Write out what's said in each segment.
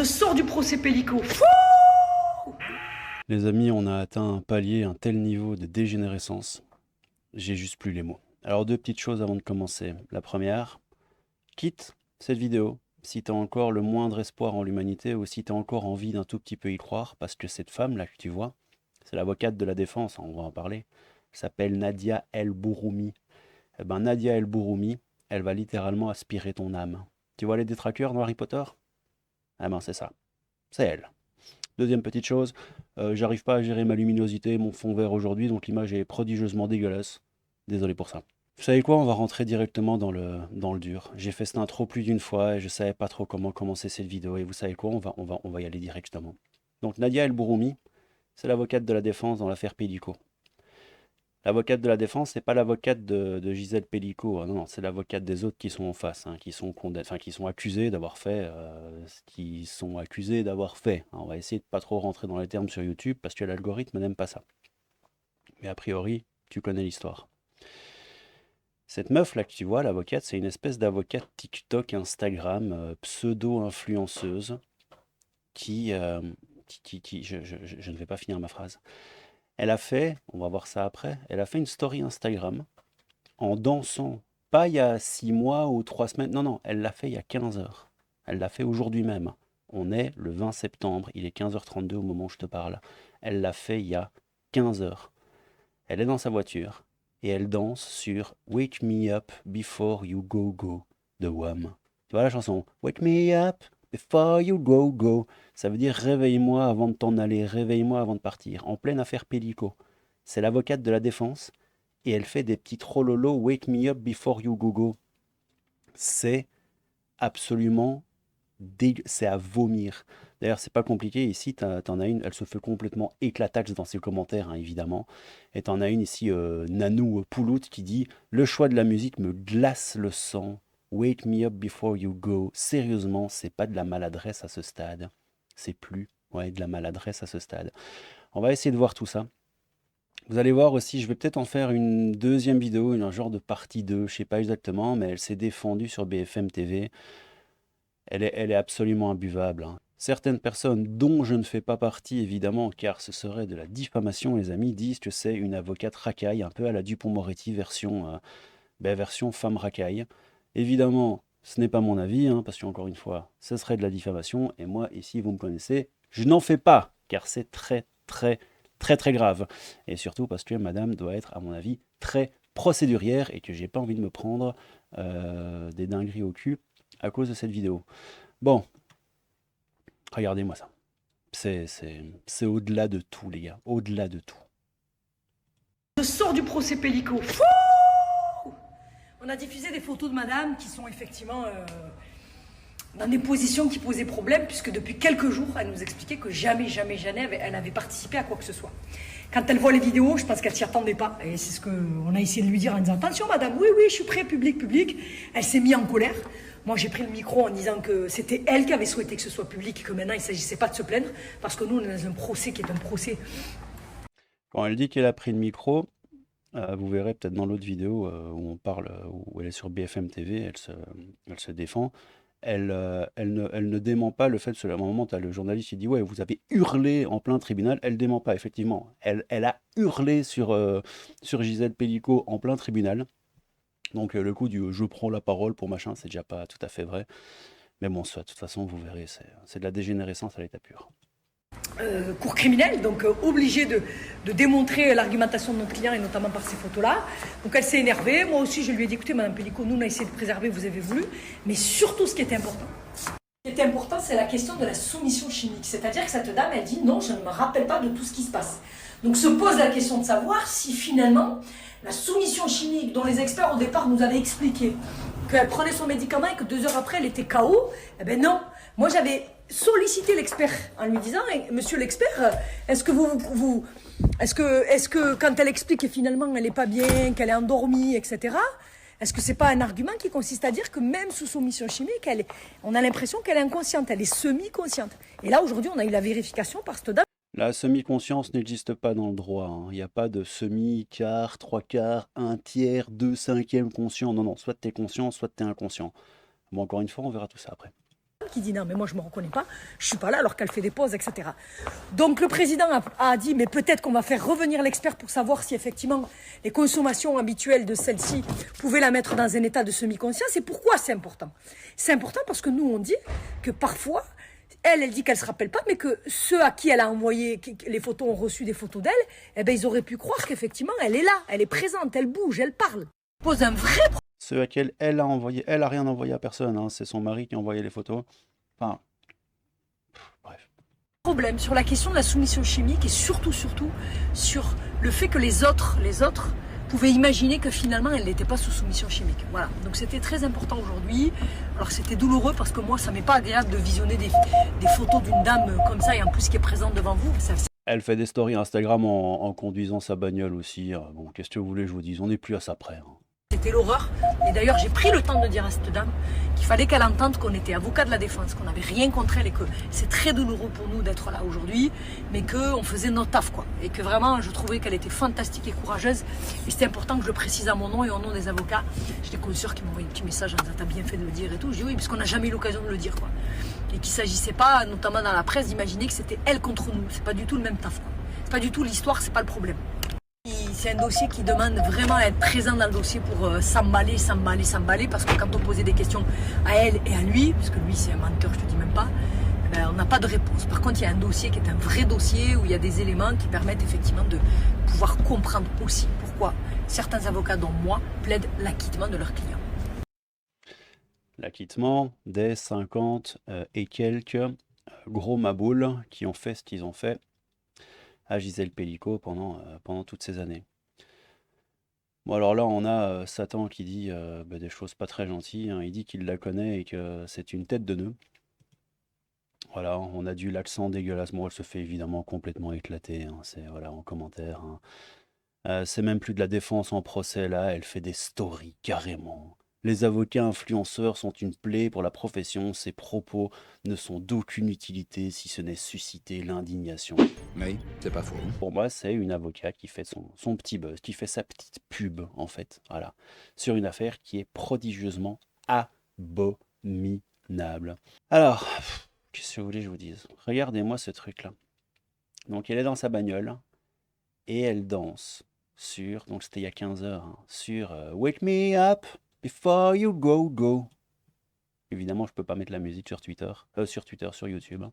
sors du procès Pellico. Fouh. Les amis, on a atteint un palier, un tel niveau de dégénérescence. J'ai juste plus les mots. Alors deux petites choses avant de commencer. La première, quitte cette vidéo si tu as encore le moindre espoir en l'humanité ou si tu as encore envie d'un tout petit peu y croire, parce que cette femme-là que tu vois, c'est l'avocate de la défense, on va en parler, elle s'appelle Nadia El Bouroumi. Eh ben Nadia El Bouroumi, elle va littéralement aspirer ton âme. Tu vois les détraqueurs dans Harry Potter? Ah ben c'est ça, c'est elle. Deuxième petite chose, j'arrive pas à gérer ma luminosité, mon fond vert aujourd'hui, donc l'image est prodigieusement dégueulasse. Désolé pour ça. Vous savez quoi, on va rentrer directement dans le dur. J'ai fait cette intro plus d'une fois et je savais pas trop comment commencer cette vidéo. Et vous savez quoi, on va y aller directement. Donc Nadia El Bouroumi, c'est l'avocate de la défense dans l'affaire Pellico. L'avocate de la défense, c'est pas l'avocate de Gisèle Pellico, hein, non, non, c'est l'avocate des autres qui sont en face, hein, qui sont enfin, qui sont accusés d'avoir fait ce qu'ils sont accusés d'avoir fait, hein. On va essayer de pas trop rentrer dans les termes sur YouTube parce que l'algorithme n'aime pas ça. Mais a priori, tu connais l'histoire. Cette meuf là que tu vois, l'avocate, c'est une espèce d'avocate TikTok, Instagram, pseudo-influenceuse qui, je ne vais pas finir ma phrase. Elle a fait, on va voir ça après, elle a fait une story Instagram en dansant. Pas il y a 6 mois ou 3 semaines, non, non, elle l'a fait il y a 15 heures. Elle l'a fait aujourd'hui même. On est le 20 septembre, il est 15h32 au moment où je te parle. Elle l'a fait il y a 15 heures. Elle est dans sa voiture et elle danse sur Wake Me Up Before You Go Go de Wham. Tu vois la chanson Wake Me Up Before You Go Go. Ça veut dire réveille-moi avant de t'en aller, réveille-moi avant de partir. En pleine affaire Pellico. C'est l'avocate de la défense et elle fait des petits trololo Wake Me Up Before You Go Go. C'est absolument c'est à vomir. D'ailleurs, c'est pas compliqué. Ici, t'en as une, elle se fait complètement éclataxe dans ses commentaires, hein, évidemment. Et t'en as une ici, Nanou Poulout, qui dit le choix de la musique me glace le sang. Wake me up before you go. Sérieusement, c'est pas de la maladresse à ce stade. C'est plus, ouais, de la maladresse à ce stade. On va essayer de voir tout ça. Vous allez voir aussi, je vais peut-être en faire une deuxième vidéo, un genre de partie 2, je sais pas exactement, mais elle s'est défendue sur BFM TV. Elle est absolument imbuvable, hein. Certaines personnes, dont je ne fais pas partie évidemment, car ce serait de la diffamation, les amis, disent que c'est une avocate racaille, un peu à la Dupond-Moretti version femme racaille. Évidemment, ce n'est pas mon avis, hein, parce qu'encore une fois, ce serait de la diffamation, et moi, ici, vous me connaissez, je n'en fais pas, car c'est très, très, très, très grave. Et surtout parce que madame doit être, à mon avis, très procédurière, et que j'ai pas envie de me prendre des dingueries au cul à cause de cette vidéo. Bon, regardez-moi ça. C'est au-delà de tout, les gars. Au-delà de tout. Je sors du procès Pellico. Fouh. On a diffusé des photos de madame qui sont effectivement dans des positions qui posaient problème, puisque depuis quelques jours, elle nous expliquait que jamais, jamais, jamais elle avait participé à quoi que ce soit. Quand elle voit les vidéos, je pense qu'elle s'y attendait pas. Et c'est ce qu'on a essayé de lui dire en disant attention madame, oui, oui, je suis prêt, public, public. Elle s'est mise en colère. Moi, j'ai pris le micro en disant que c'était elle qui avait souhaité que ce soit public, que maintenant, il ne s'agissait pas de se plaindre, parce que nous, on est dans un procès qui est un procès. Quand elle dit qu'elle a pris le micro, vous verrez peut-être dans l'autre vidéo où on parle, où elle est sur BFM TV, elle se défend. Elle ne dément pas le fait que, à un moment, tu as le journaliste qui dit ouais, vous avez hurlé en plein tribunal. Elle dément pas, effectivement. Elle a hurlé sur Gisèle Pellico en plein tribunal. Donc le coup du je prends la parole pour machin, c'est déjà pas tout à fait vrai. Mais bon, soit, de toute façon, vous verrez, c'est de la dégénérescence à l'état pur. Cour criminelle, donc obligée de démontrer l'argumentation de notre client, et notamment par ces photos-là. Donc elle s'est énervée. Moi aussi, je lui ai dit écoutez, madame Pellico, nous, on a essayé de préserver, vous avez voulu. Mais surtout, ce qui est important, c'est la question de la soumission chimique. C'est-à-dire que cette dame, elle dit non, je ne me rappelle pas de tout ce qui se passe. Donc se pose la question de savoir si finalement la soumission chimique, dont les experts au départ nous avaient expliqué qu'elle prenait son médicament et que 2 heures après elle était KO, eh ben non. Moi j'avais sollicité l'expert en lui disant monsieur l'expert, est-ce que quand elle explique que finalement elle n'est pas bien, qu'elle est endormie, etc., est-ce que c'est pas un argument qui consiste à dire que même sous soumission chimique, on a l'impression qu'elle est inconsciente, elle est semi-consciente. Et là aujourd'hui on a eu la vérification par cette dame. La semi-conscience n'existe pas dans le droit, hein. Il n'y a pas de semi, quart, trois quarts, un tiers, 2/5 conscient. Non, non, soit tu es conscient, soit tu es inconscient. Bon, encore une fois, on verra tout ça après. qui dit non, mais moi je me reconnais pas, je suis pas là alors qu'elle fait des pauses, etc. Donc le président a dit, mais peut-être qu'on va faire revenir l'expert pour savoir si effectivement les consommations habituelles de celle-ci pouvaient la mettre dans un état de semi-conscience. Et pourquoi c'est important? C'est important parce que nous on dit que parfois, elle dit qu'elle se rappelle pas, mais que ceux à qui elle a envoyé les photos ont reçu des photos d'elle, eh ben ils auraient pu croire qu'effectivement elle est là, elle est présente, elle bouge, elle parle. Pose un vrai Ceux à qui elle a envoyé, elle a rien envoyé à personne, hein, c'est son mari qui a envoyé les photos. Enfin, bref. problème sur la question de la soumission chimique et surtout sur le fait que les autres pouvaient imaginer que finalement elle n'était pas sous soumission chimique. Voilà, donc c'était très important aujourd'hui. Alors c'était douloureux parce que moi ça m'est pas agréable de visionner des photos d'une dame comme ça et en plus qui est présente devant vous. Elle fait des stories Instagram en conduisant sa bagnole aussi. Bon, qu'est-ce que vous voulez que je vous dise, on n'est plus à ça près. Hein. C'était l'horreur. Et d'ailleurs, j'ai pris le temps de dire à cette dame qu'il fallait qu'elle entende qu'on était avocat de la défense, qu'on n'avait rien contre elle et que c'est très douloureux pour nous d'être là aujourd'hui, mais qu'on faisait notre taf, quoi. Et que vraiment, je trouvais qu'elle était fantastique et courageuse. Et c'était important que je le précise à mon nom et au nom des avocats. J'ai des consoeurs qui m'ont envoyé un petit message en disant t'as bien fait de le dire et tout. Je dis oui, parce qu'on n'a jamais eu l'occasion de le dire, quoi. Et qu'il ne s'agissait pas, notamment dans la presse, d'imaginer que c'était elle contre nous. C'est pas du tout le même taf, quoi. C'est pas du tout l'histoire, c'est pas le problème. C'est un dossier qui demande vraiment à être présent dans le dossier pour s'emballer, parce que quand on posait des questions à elle et à lui, parce que lui c'est un menteur, je te dis même pas, on n'a pas de réponse. Par contre, il y a un dossier qui est un vrai dossier où il y a des éléments qui permettent effectivement de pouvoir comprendre aussi pourquoi certains avocats, dont moi, plaident l'acquittement de leurs clients. L'acquittement des 50 et quelques gros maboules qui ont fait ce qu'ils ont fait à Gisèle Pelicot pendant toutes ces années. Bon, alors là, on a Satan qui dit des choses pas très gentilles. Hein. Il dit qu'il la connaît et que c'est une tête de nœud. Voilà, on a dû l'accent dégueulasse. Moi, elle se fait évidemment complètement éclater. Hein. C'est voilà, en commentaire. Hein. C'est même plus de la défense en procès, là. Elle fait des stories, carrément. Les avocats influenceurs sont une plaie pour la profession. Ces propos ne sont d'aucune utilité si ce n'est susciter l'indignation. Oui, c'est pas faux. Pour moi, c'est une avocate qui fait son petit buzz, qui fait sa petite pub, en fait, voilà, sur une affaire qui est prodigieusement abominable. Alors, qu'est-ce que vous voulez que je vous dise? Regardez-moi ce truc-là. Donc, elle est dans sa bagnole et elle danse sur, donc c'était il y a 15 heures, hein, sur Wake Me Up Before You Go Go. Évidemment, je peux pas mettre la musique sur Twitter, sur YouTube. Hein.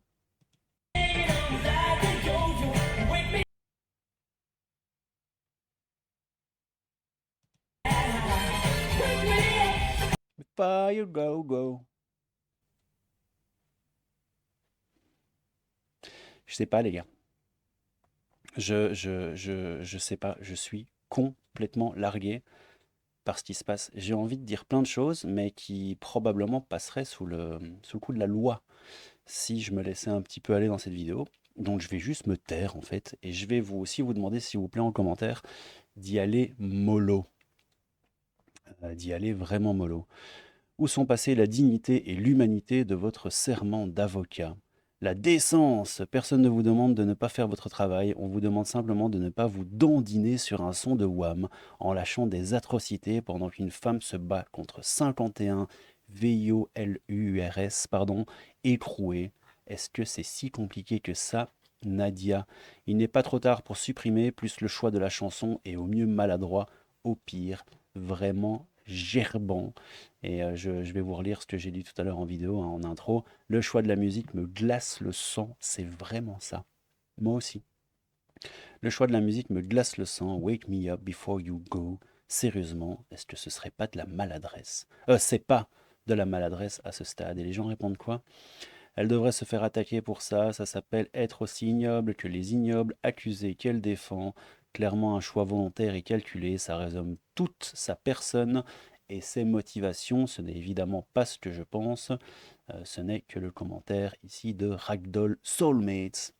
Before you go, go. Je sais pas, les gars. Je sais pas. Je suis complètement largué par ce qui se passe. J'ai envie de dire plein de choses, mais qui probablement passeraient sous le coup de la loi si je me laissais un petit peu aller dans cette vidéo. Donc je vais juste me taire, en fait. Et je vais vous demander, s'il vous plaît, en commentaire, d'y aller mollo. D'y aller vraiment mollo. Où sont passées la dignité et l'humanité de votre serment d'avocat? La décence! Personne ne vous demande de ne pas faire votre travail, on vous demande simplement de ne pas vous dandiner sur un son de WAM en lâchant des atrocités pendant qu'une femme se bat contre 51 VIOLURS, écroués. Est-ce que c'est si compliqué que ça, Nadia? Il n'est pas trop tard pour supprimer, plus le choix de la chanson est au mieux maladroit, au pire vraiment gerbant. Et je vais vous relire ce que j'ai dit tout à l'heure en vidéo, hein, en intro. Le choix de la musique me glace le sang, c'est vraiment ça. Moi aussi. Le choix de la musique me glace le sang. Wake me up before you go. Sérieusement, est-ce que ce serait pas de la maladresse? C'est pas de la maladresse à ce stade. Et les gens répondent quoi? Elle devrait se faire attaquer pour ça. Ça s'appelle être aussi ignoble que les ignobles accusés qu'elle défend. Clairement un choix volontaire et calculé. Ça résume toute sa personne et ses motivations. Ce n'est évidemment pas ce que je pense. Ce n'est que le commentaire ici de Ragdoll Soulmates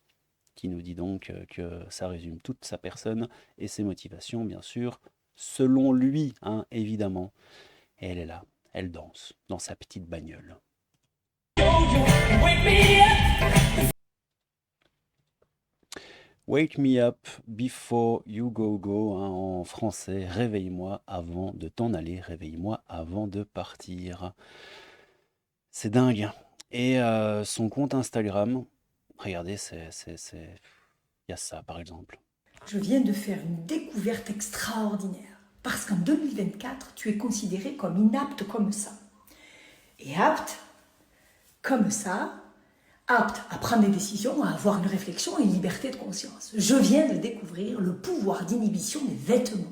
qui nous dit donc que ça résume toute sa personne et ses motivations, bien sûr, selon lui, hein, évidemment. Et elle est là, elle danse dans sa petite bagnole. Wake me up before you go go, hein, en français, réveille-moi avant de t'en aller, réveille-moi avant de partir. C'est dingue. Et son compte Instagram, regardez, il y a ça par exemple. Je viens de faire une découverte extraordinaire. Parce qu'en 2024, tu es considéré comme inapte comme ça. Et apte comme ça, apte à prendre des décisions, à avoir une réflexion et une liberté de conscience. Je viens de découvrir le pouvoir d'inhibition des vêtements.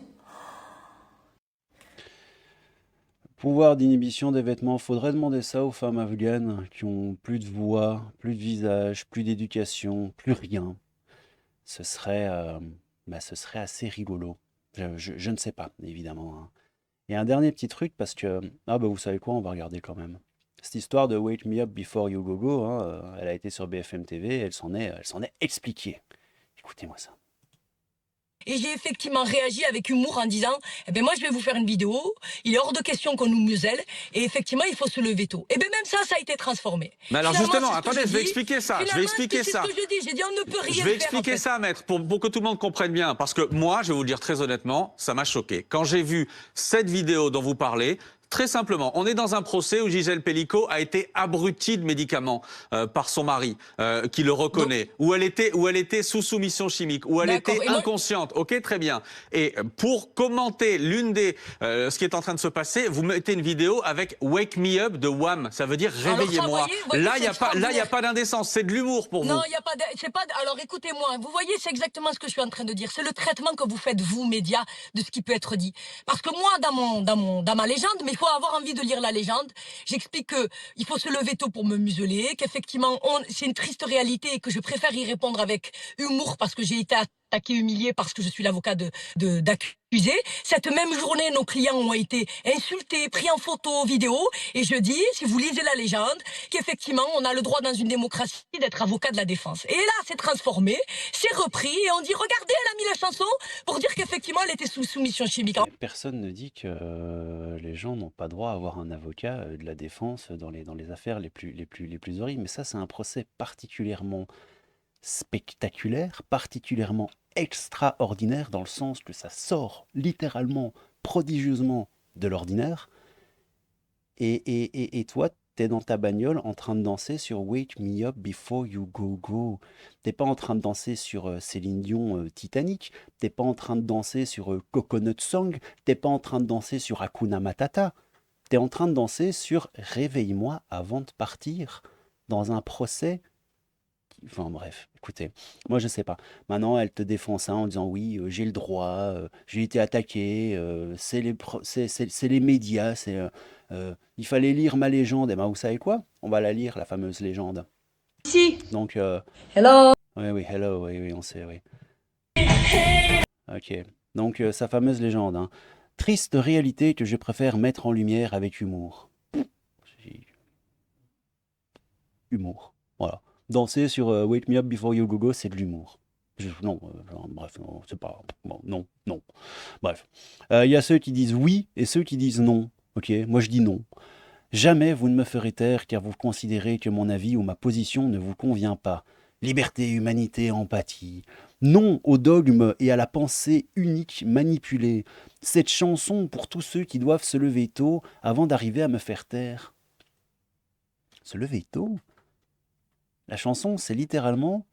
Pouvoir d'inhibition des vêtements, faudrait demander ça aux femmes afghanes qui ont plus de voix, plus de visage, plus d'éducation, plus rien. Ce serait, ce serait assez rigolo. Je ne sais pas, évidemment, hein. Et un dernier petit truc, parce que, vous savez quoi, on va regarder quand même. Cette histoire de Wake Me Up Before You Go Go, hein, elle a été sur BFM TV, elle s'en est expliquée. Écoutez-moi ça. Et j'ai effectivement réagi avec humour en disant eh ben moi je vais vous faire une vidéo, il est hors de question qu'on nous muselle, et effectivement il faut se lever tôt. Et bien même ça a été transformé. Mais alors Finalement, justement, c'est ce que attendez, je vais dis. expliquer ça. Je vais Finalement, expliquer c'est ça. ce que je dis. J'ai dit on ne peut rien Je vais faire. expliquer En fait. ça, maître, pour que tout le monde comprenne bien. Parce que moi, je vais vous le dire très honnêtement, ça m'a choqué. Quand j'ai vu cette vidéo dont vous parlez, très simplement, on est dans un procès où Gisèle Pellicot a été abrutie de médicaments par son mari, qui le reconnaît, où elle était sous soumission chimique, où elle D'accord. était Et moi- inconsciente. Ok, très bien. Et pour commenter ce qui est en train de se passer, vous mettez une vidéo avec Wake Me Up de Wham. Ça veut dire Alors ça, réveillez-moi. voyez, Là, c'est il y a extraordinaire. pas d'indécence. C'est de l'humour pour vous. Non, il y a pas. Alors écoutez-moi, vous voyez, c'est exactement ce que je suis en train de dire. C'est le traitement que vous faites vous, médias, de ce qui peut être dit. Parce que moi, dans ma légende, mais il faut avoir envie de lire la légende. J'explique que il faut se lever tôt pour me museler, qu'effectivement, c'est une triste réalité et que je préfère y répondre avec humour parce que j'ai été attaqué, humilié parce que je suis l'avocat d'accusé. Cette même journée, nos clients ont été insultés, pris en photo, vidéo, et je dis, si vous lisez la légende, qu'effectivement, on a le droit dans une démocratie d'être avocat de la défense. Et là, c'est transformé, c'est repris, et on dit, regardez, elle a mis la chanson pour dire qu'effectivement, elle était sous soumission chimique. Et personne ne dit que les gens n'ont pas droit à avoir un avocat de la défense dans les affaires les plus horribles. Mais ça, c'est un procès particulièrement spectaculaire, particulièrement extraordinaire, dans le sens que ça sort littéralement, prodigieusement de l'ordinaire. Et toi, t'es dans ta bagnole en train de danser sur Wake Me Up Before You Go Go. T'es pas en train de danser sur Céline Dion Titanic. T'es pas en train de danser sur Coconut Song. T'es pas en train de danser sur Hakuna Matata. T'es en train de danser sur Réveille-moi avant de partir dans un procès. Enfin bref, écoutez, moi je sais pas. Maintenant, elle te défend ça en disant oui, j'ai le droit, j'ai été attaqué, c'est les médias, il fallait lire ma légende. Et ben vous savez quoi? On va la lire, la fameuse légende. Ici. Donc, Hello. oui, hello, oui, on sait, oui. Ok, donc sa fameuse légende, hein. Triste réalité que je préfère mettre en lumière avec humour. Humour, voilà. Danser sur Wake Me Up Before You Go Go, c'est de l'humour. Bref, non, c'est pas... Bon, non. Bref. Il y a ceux qui disent oui et ceux qui disent non. Ok, moi je dis non. Jamais vous ne me ferez taire car vous considérez que mon avis ou ma position ne vous convient pas. Liberté, humanité, empathie. Non au dogme et à la pensée unique manipulée. Cette chanson pour tous ceux qui doivent se lever tôt avant d'arriver à me faire taire. Se lever tôt? La chanson, c'est littéralement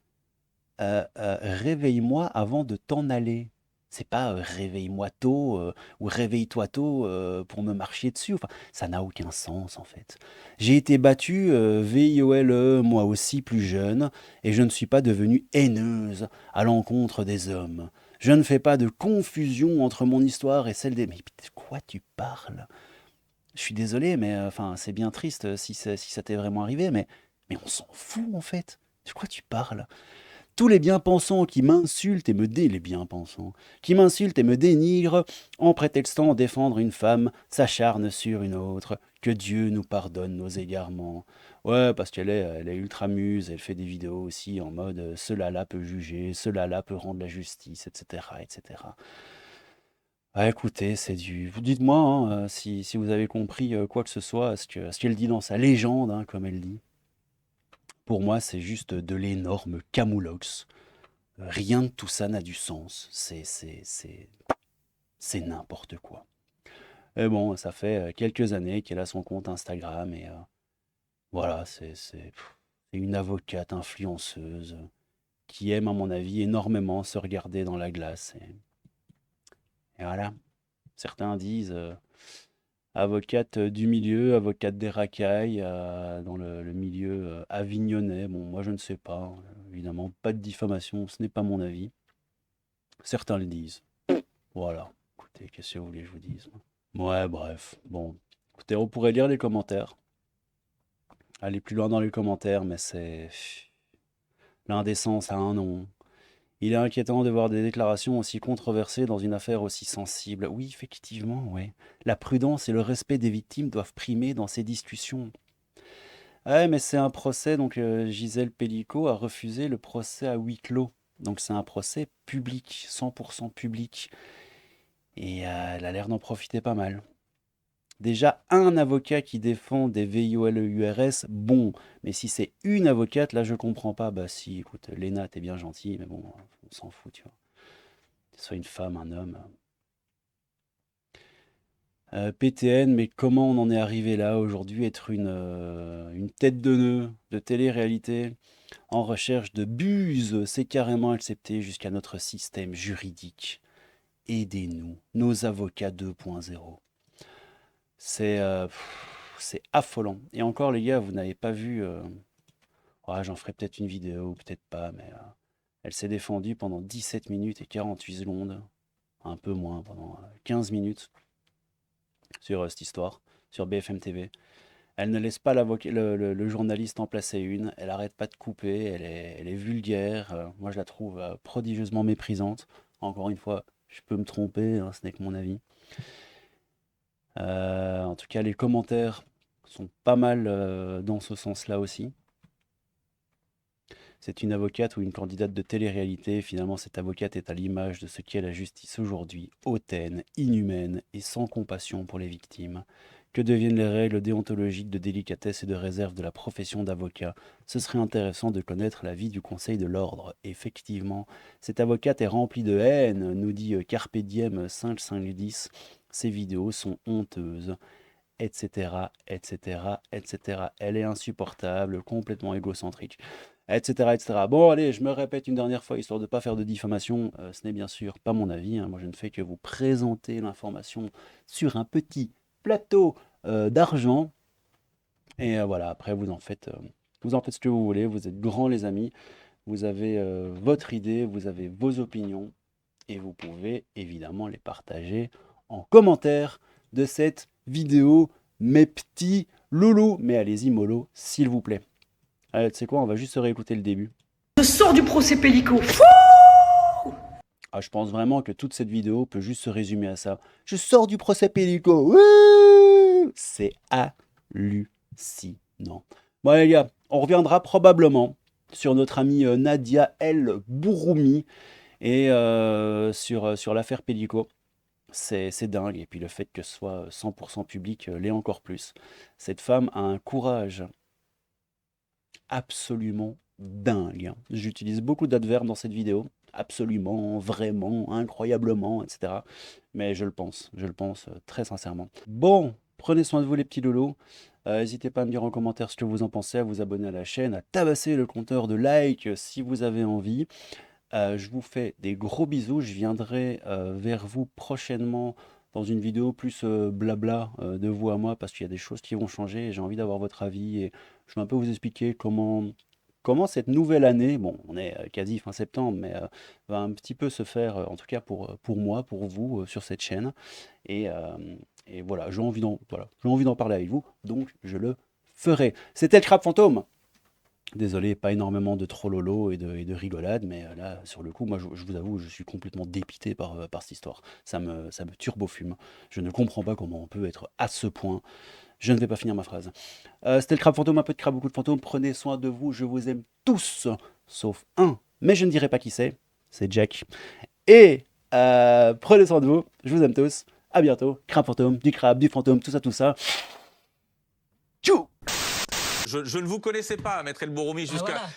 réveille-moi avant de t'en aller. C'est pas réveille-moi tôt ou réveille-toi tôt pour me marcher dessus. Enfin, ça n'a aucun sens en fait. J'ai été battu, VIOLE, moi aussi plus jeune, et je ne suis pas devenue haineuse à l'encontre des hommes. Je ne fais pas de confusion entre mon histoire et celle des... Mais de quoi tu parles? Je suis désolé, mais enfin, c'est bien triste si ça t'est vraiment arrivé, mais on s'en fout en fait. De quoi tu parles? Tous les bien-pensants qui m'insultent et les bien-pensants, qui m'insultent et me dénigrent en prétextant défendre une femme, s'acharnent sur une autre. Que Dieu nous pardonne nos égarements. Ouais, parce elle est ultra muse, elle fait des vidéos aussi en mode cela-là peut juger, cela-là peut rendre la justice, etc., etc. Ah, écoutez, c'est du... Dites-moi hein, si vous avez compris quoi que ce soit, ce qu'elle dit dans sa légende, hein, comme elle dit. Pour moi, c'est juste de l'énorme camoulox. Rien de tout ça n'a du sens. C'est n'importe quoi. Et bon, ça fait quelques années qu'elle a son compte Instagram Voilà, c'est une avocate influenceuse qui aime, à mon avis, énormément se regarder dans la glace. Et voilà. Certains disent avocate du milieu, avocate des racailles, dans le milieu avignonnais. Bon, moi je ne sais pas, hein. Évidemment, pas de diffamation, ce n'est pas mon avis. Certains le disent. Voilà. Écoutez, qu'est-ce que vous voulez que je vous dise? Ouais, bref. Bon, écoutez, on pourrait lire les commentaires. Aller plus loin dans les commentaires, mais c'est... L'indécence a un nom. Il est inquiétant de voir des déclarations aussi controversées dans une affaire aussi sensible. Oui, effectivement, ouais. La prudence et le respect des victimes doivent primer dans ces discussions. Ouais, mais c'est un procès, donc Gisèle Pellicot a refusé le procès à huis clos. Donc c'est un procès public, 100% public. Et elle a l'air d'en profiter pas mal. Déjà, un avocat qui défend des VIOLEURS, bon. Mais si c'est une avocate, là, je comprends pas. Bah si, écoute, Léna, t'es bien gentille, mais bon, on s'en fout, tu vois. Que ce soit une femme, un homme. PTN, mais comment on en est arrivé là aujourd'hui? Être une tête de nœud de télé-réalité en recherche de buse, c'est carrément accepté jusqu'à notre système juridique. Aidez-nous, nos avocats 2.0. C'est affolant. Et encore, les gars, vous n'avez pas vu. Ouais, j'en ferai peut-être une vidéo, peut-être pas, mais elle s'est défendue pendant 17 minutes et 48 secondes. Un peu moins, pendant 15 minutes sur cette histoire, sur BFM TV. Elle ne laisse pas le journaliste en placer une. Elle arrête pas de couper. Elle est vulgaire. Moi, je la trouve prodigieusement méprisante. Encore une fois, je peux me tromper, hein, ce n'est que mon avis. En tout cas, les commentaires sont pas mal dans ce sens-là aussi. C'est une avocate ou une candidate de télé-réalité. Finalement, cette avocate est à l'image de ce qu'est la justice aujourd'hui, hautaine, inhumaine et sans compassion pour les victimes. Que deviennent les règles déontologiques de délicatesse et de réserve de la profession d'avocat? Ce serait intéressant de connaître l'avis du Conseil de l'Ordre. Effectivement, cette avocate est remplie de haine, nous dit Carpe Diem 5510. Ces vidéos sont honteuses, etc., etc., etc. Elle est insupportable, complètement égocentrique, etc., etc. Bon, allez, je me répète une dernière fois, histoire de ne pas faire de diffamation. Ce n'est bien sûr pas mon avis, hein. Moi, je ne fais que vous présenter l'information sur un petit plateau d'argent. Et voilà, après, vous en faites ce que vous voulez. Vous êtes grands, les amis. Vous avez votre idée, vous avez vos opinions. Et vous pouvez évidemment les partager en commentaire de cette vidéo, mes petits loulous. Mais allez-y, mollo, s'il vous plaît. Allez, tu sais quoi, on va juste se réécouter le début. Je sors du procès Pellicot. Ah, je pense vraiment que toute cette vidéo peut juste se résumer à ça. Je sors du procès Pellicot. Wouh, c'est hallucinant. Bon les gars, on reviendra probablement sur notre amie Nadia El Bouroumi et sur l'affaire Pellicot. C'est dingue. Et puis le fait que ce soit 100% public l'est encore plus. Cette femme a un courage absolument dingue. J'utilise beaucoup d'adverbes dans cette vidéo. Absolument, vraiment, incroyablement, etc. Mais je le pense très sincèrement. Bon, prenez soin de vous les petits loulous. N'hésitez pas à me dire en commentaire ce que vous en pensez, à vous abonner à la chaîne, à tabasser le compteur de likes si vous avez envie. Je vous fais des gros bisous. Je viendrai vers vous prochainement dans une vidéo plus blabla de vous à moi parce qu'il y a des choses qui vont changer et j'ai envie d'avoir votre avis et je vais un peu vous expliquer comment cette nouvelle année, bon on est quasi fin septembre, mais va un petit peu se faire, en tout cas pour moi, pour vous, sur cette chaîne. Et voilà, j'ai envie d'en parler avec vous, donc je le ferai. C'était le Crabe Fantôme. Désolé, pas énormément de trollolo et de rigolade, mais là, sur le coup, moi, je vous avoue, je suis complètement dépité par cette histoire. Ça me turbofume. Je ne comprends pas comment on peut être à ce point. Je ne vais pas finir ma phrase. C'était le Crabe Fantôme, un peu de crabe, beaucoup de fantômes. Prenez soin de vous, je vous aime tous, sauf un, mais je ne dirai pas qui c'est Jack. Et prenez soin de vous, je vous aime tous. À bientôt. Crabe Fantôme, du crabe, du fantôme, tout ça. Tchou! Je ne vous connaissais pas, Maître El Bouroumi, jusqu'à... voilà.